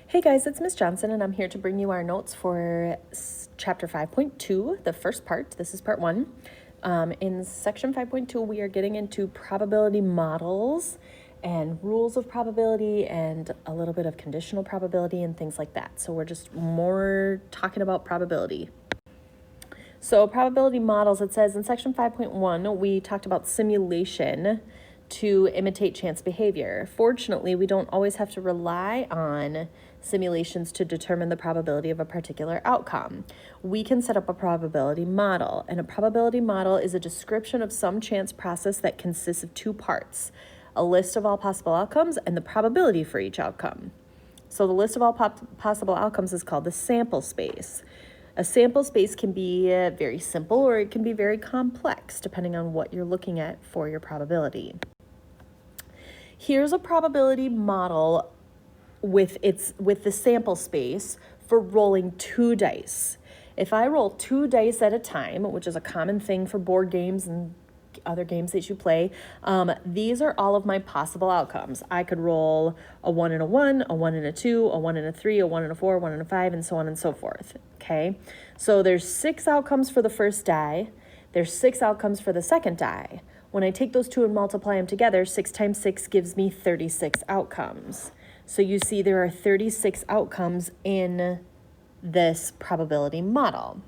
Hey guys, it's Miss Johnson, and I'm here to bring you our notes for chapter 5.2, the first part. This is part 1. In section 5.2, we are getting into probability models and rules of probability and a little bit of conditional probability and things like that. So we're just more talking about probability. So probability models, it says in section 5.1, we talked about simulation to imitate chance behavior. Fortunately, we don't always have to rely on simulations to determine the probability of a particular outcome. We can set up a probability model, and a probability model is a description of some chance process that consists of two parts: a list of all possible outcomes and the probability for each outcome. So the list of all possible outcomes is called the sample space. A sample space can be very simple or it can be very complex depending on what you're looking at for your probability. Here's a probability model with the sample space for rolling 2 dice. If I roll 2 dice at a time, which is a common thing for board games and other games that you play, these are all of my possible outcomes. I could roll a 1 and a 1, a 1 and a 2, a 1 and a 3, a 1 and a 4, 1 and a 5, and so on and so forth. Okay, so there's 6 outcomes for the first die. There's 6 outcomes for the second die. When I take those two and multiply them together, 6 times 6 gives me 36 outcomes. So you see there are 36 outcomes in this probability model.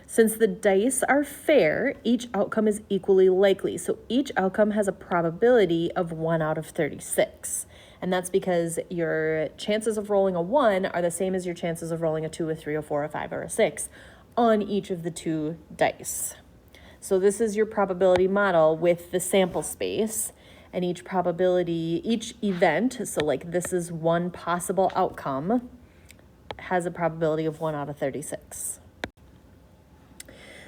Since the dice are fair, each outcome is equally likely. So each outcome has a probability of 1 out of 36. And that's because your chances of rolling a 1 are the same as your chances of rolling a 2, a 3, a 4, a 5, or a 6 on each of the 2 dice. So this is your probability model with the sample space, and each event, so like this is one possible outcome, has a probability of 1 out of 36.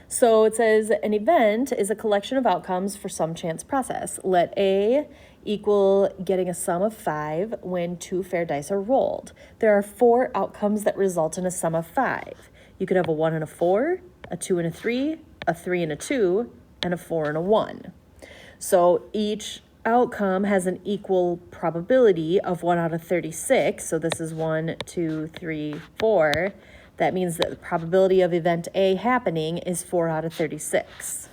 So it says an event is a collection of outcomes for some chance process. Let A equal getting a sum of 5 when 2 fair dice are rolled. There are 4 outcomes that result in a sum of 5. You could have a 1 and a 4, a 2 and a 3, a 3 and a 2, and a 4 and a 1. So each outcome has an equal probability of 1 out of 36. So this is 1, 2, 3, 4. That means that the probability of event A happening is 4 out of 36.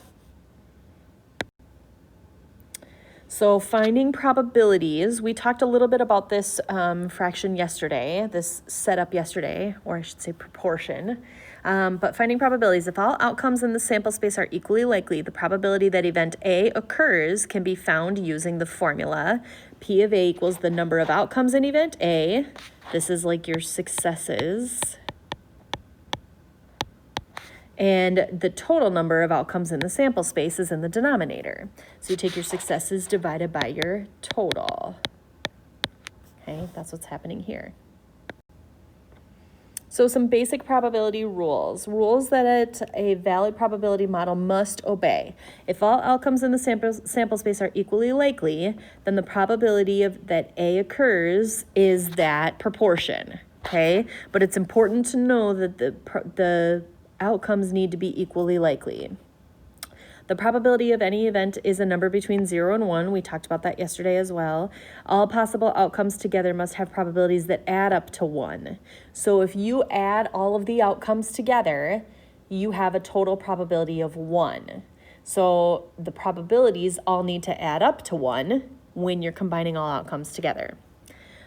So finding probabilities, we talked a little bit about this fraction yesterday, this setup yesterday, or I should say proportion. But finding probabilities, if all outcomes in the sample space are equally likely, the probability that event A occurs can be found using the formula. P of A equals the number of outcomes in event A. This is like your successes. And the total number of outcomes in the sample space is in the denominator. So you take your successes divided by your total. Okay, that's what's happening here. So some basic probability rules that a valid probability model must obey. If all outcomes in the sample space are equally likely, then the probability that A occurs is that proportion, okay? But it's important to know that the outcomes need to be equally likely. The probability of any event is a number between 0 and 1. We talked about that yesterday as well. All possible outcomes together must have probabilities that add up to 1. So if you add all of the outcomes together, you have a total probability of 1. So the probabilities all need to add up to 1 when you're combining all outcomes together.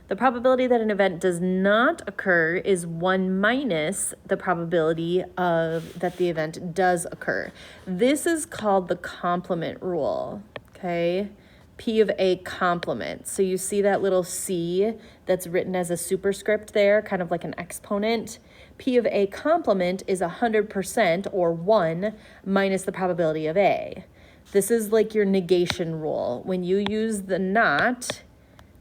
The probability that an event does not occur is 1 minus the probability that the event does occur. This is called the complement rule, okay? P of A complement. So you see that little C that's written as a superscript there, kind of like an exponent. P of A complement is 100% or 1 minus the probability of A. This is like your negation rule. When you use the not,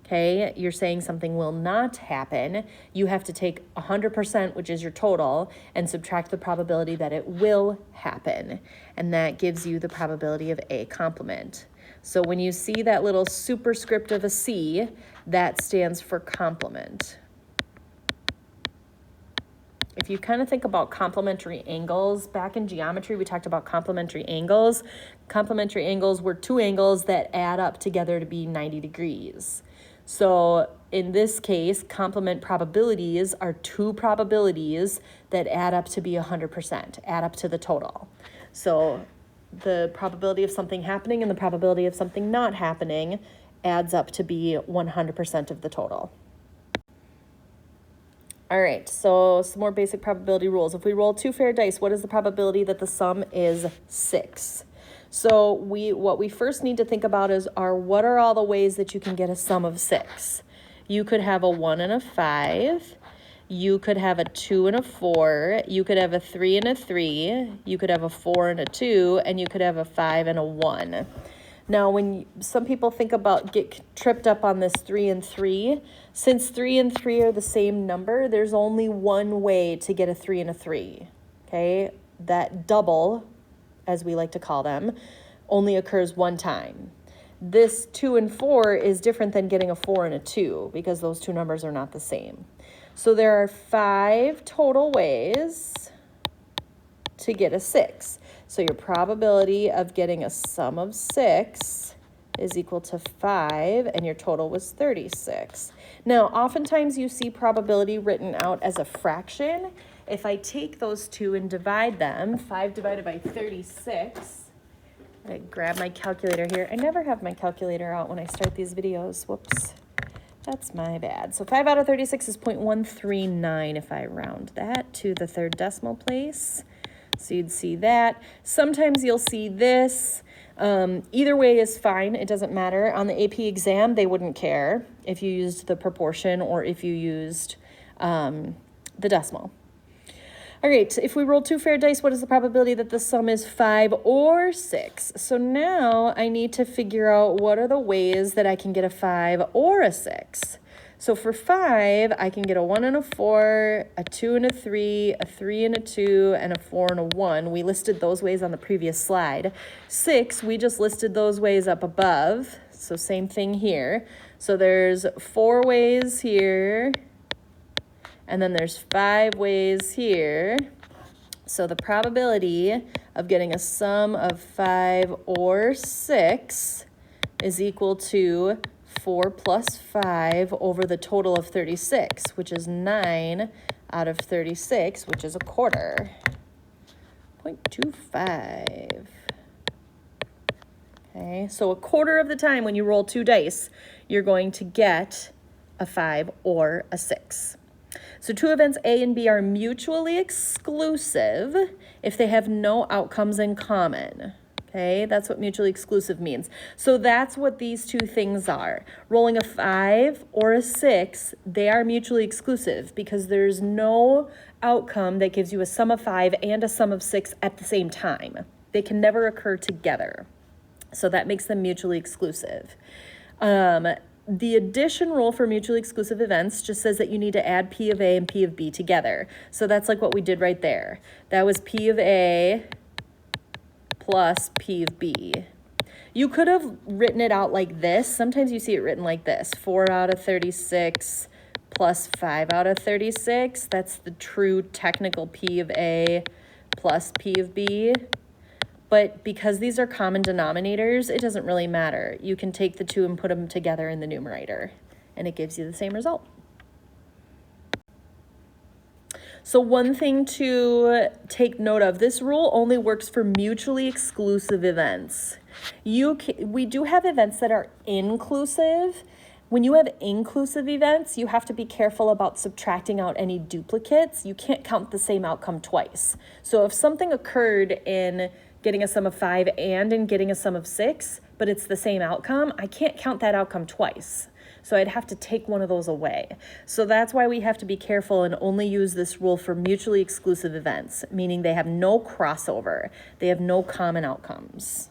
okay, you're saying something will not happen, you have to take 100%, which is your total, and subtract the probability that it will happen. And that gives you the probability of A complement. So when you see that little superscript of a C, that stands for complement. If you kind of think about complementary angles, back in geometry, we talked about complementary angles. Complementary angles were 2 angles that add up together to be 90 degrees. So in this case, complement probabilities are two probabilities that add up to be 100%, add up to the total. So the probability of something happening and the probability of something not happening adds up to be 100% of the total. All right, so some more basic probability rules. If we roll 2 fair dice, what is the probability that the sum is 6? So what we first need to think about is what are all the ways that you can get a sum of 6? You could have a 1 and a 5. You could have a 2 and a 4. You could have a 3 and a 3. You could have a 4 and a 2. And you could have a 5 and a 1. Now, when some people get tripped up on this 3 and 3, since 3 and 3 are the same number, there's only one way to get a 3 and a 3, okay? That double, as we like to call them, only occurs one time. This 2 and 4 is different than getting a 4 and a 2 because those two numbers are not the same. So there are 5 total ways to get a 6. So your probability of getting a sum of 6 is equal to 5, and your total was 36. Now, oftentimes you see probability written out as a fraction. If I take those two and divide them, 5 divided by 36, I grab my calculator here. I never have my calculator out when I start these videos. Whoops. That's my bad. So 5 out of 36 is 0.139 if I round that to the third decimal place. So you'd see that. Sometimes you'll see this. Either way is fine. It doesn't matter. On the AP exam, they wouldn't care if you used the proportion or if you used the decimal. All right, if we roll 2 fair dice, what is the probability that the sum is 5 or 6? So now I need to figure out what are the ways that I can get a 5 or a 6. So for 5, I can get a 1 and a 4, a 2 and a 3, a 3 and a 2, and a 4 and a 1. We listed those ways on the previous slide. 6, we just listed those ways up above. So same thing here. So there's 4 ways here, and then there's 5 ways here. So the probability of getting a sum of 5 or 6 is equal to 4 plus 5 over the total of 36, which is 9 out of 36, which is a quarter. 0.25. Okay, so a quarter of the time when you roll 2 dice, you're going to get a 5 or a 6. So 2 events A and B are mutually exclusive if they have no outcomes in common. Okay, that's what mutually exclusive means. So that's what these two things are. Rolling a 5 or a 6, they are mutually exclusive because there's no outcome that gives you a sum of 5 and a sum of 6 at the same time. They can never occur together. So that makes them mutually exclusive. The addition rule for mutually exclusive events just says that you need to add P of A and P of B together. So that's like what we did right there. That was P of A plus P of B. You could have written it out like this. Sometimes you see it written like this. 4 out of 36 plus 5 out of 36. That's the true technical P of A plus P of B. But because these are common denominators, it doesn't really matter. You can take the two and put them together in the numerator, and it gives you the same result. So one thing to take note of, this rule only works for mutually exclusive events. We do have events that are inclusive. When you have inclusive events, you have to be careful about subtracting out any duplicates. You can't count the same outcome twice. So if something occurred in getting a sum of 5 and in getting a sum of 6, but it's the same outcome, I can't count that outcome twice. So I'd have to take one of those away. So that's why we have to be careful and only use this rule for mutually exclusive events, meaning they have no crossover. They have no common outcomes.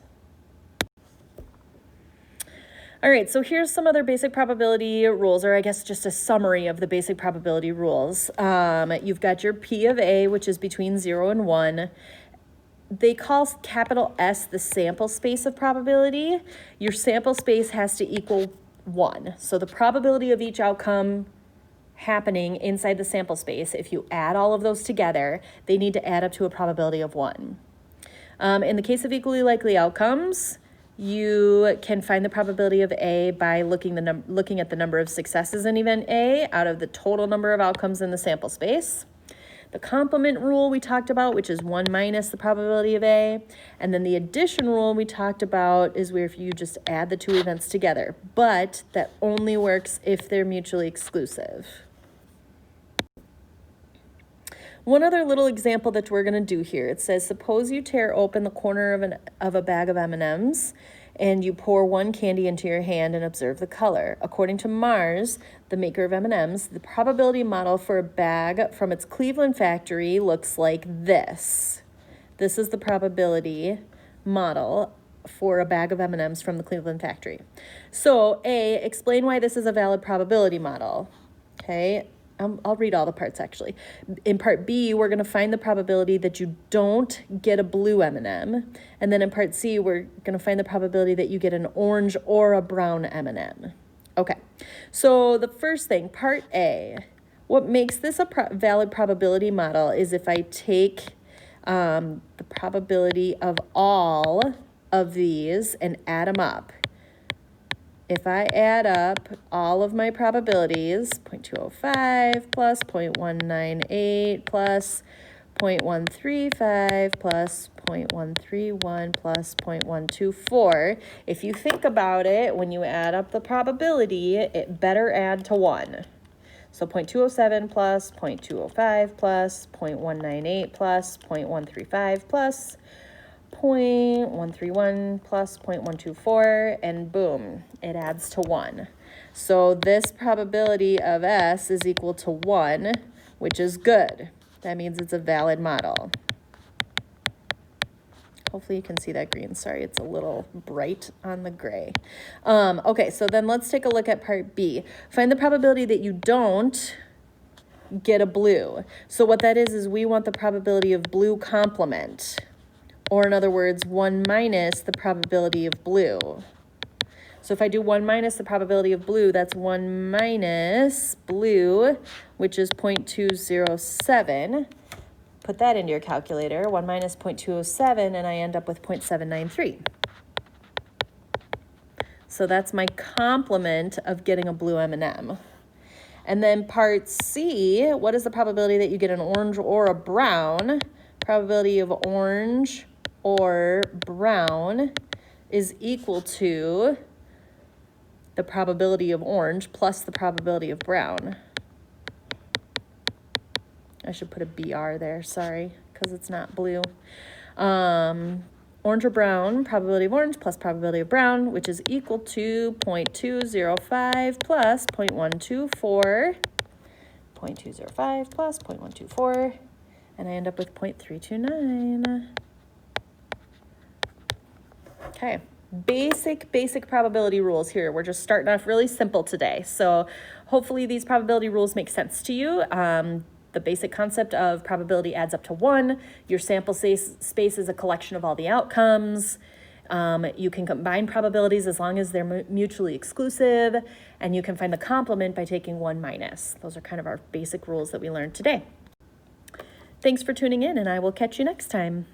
All right, so here's some other basic probability rules, or I guess just a summary of the basic probability rules. You've got your P of A, which is between 0 and 1. They call capital S the sample space of probability. Your sample space has to equal 1. So the probability of each outcome happening inside the sample space, if you add all of those together, they need to add up to a probability of 1. In the case of equally likely outcomes, you can find the probability of A by looking at the number of successes in event A out of the total number of outcomes in the sample space. The complement rule we talked about, which is 1 minus the probability of A. And then the addition rule we talked about is where if you just add the two events together, but that only works if they're mutually exclusive. One other little example that we're going to do here, it says, suppose you tear open the corner of a bag of M&Ms and you pour one candy into your hand and observe the color. According to Mars, the maker of M&Ms, the probability model for a bag from its Cleveland factory looks like this. This is the probability model for a bag of M&Ms from the Cleveland factory. So A, explain why this is a valid probability model. Okay. I'll read all the parts actually. In part B, we're going to find the probability that you don't get a blue M&M. And then in part C, we're going to find the probability that you get an orange or a brown M&M. Okay, so the first thing, part A, what makes this a valid probability model is if I take the probability of all of these and add them up. If I add up all of my probabilities, 0.205 plus 0.198 plus 0.135 plus 0.131 plus 0.124, if you think about it, when you add up the probability, it better add to 1. So 0.207 plus 0.205 plus 0.198 plus 0.135 plus 0.131 plus 0.124, and boom, it adds to 1. So this probability of S is equal to 1, which is good. That means it's a valid model. Hopefully you can see that green. Sorry, it's a little bright on the gray. Okay, so then let's take a look at part B. Find the probability that you don't get a blue. So what that is we want the probability of blue complement. Or in other words, 1 minus the probability of blue. So if I do 1 minus the probability of blue, that's 1 minus blue, which is 0.207. Put that into your calculator, 1 minus 0.207, and I end up with 0.793. So that's my complement of getting a blue M&M. And then part C, what is the probability that you get an orange or a brown? Probability of orange or brown is equal to the probability of orange plus the probability of brown. I should put a BR there, sorry, because it's not blue. Orange or brown, probability of orange plus probability of brown, which is equal to 0.205 plus 0.124, 0.205 plus 0.124, and I end up with 0.329. Okay, basic probability rules here. We're just starting off really simple today. So hopefully these probability rules make sense to you. The basic concept of probability adds up to 1. Your sample space is a collection of all the outcomes. You can combine probabilities as long as they're mutually exclusive, and you can find the complement by taking 1 minus. Those are kind of our basic rules that we learned today. Thanks for tuning in, and I will catch you next time.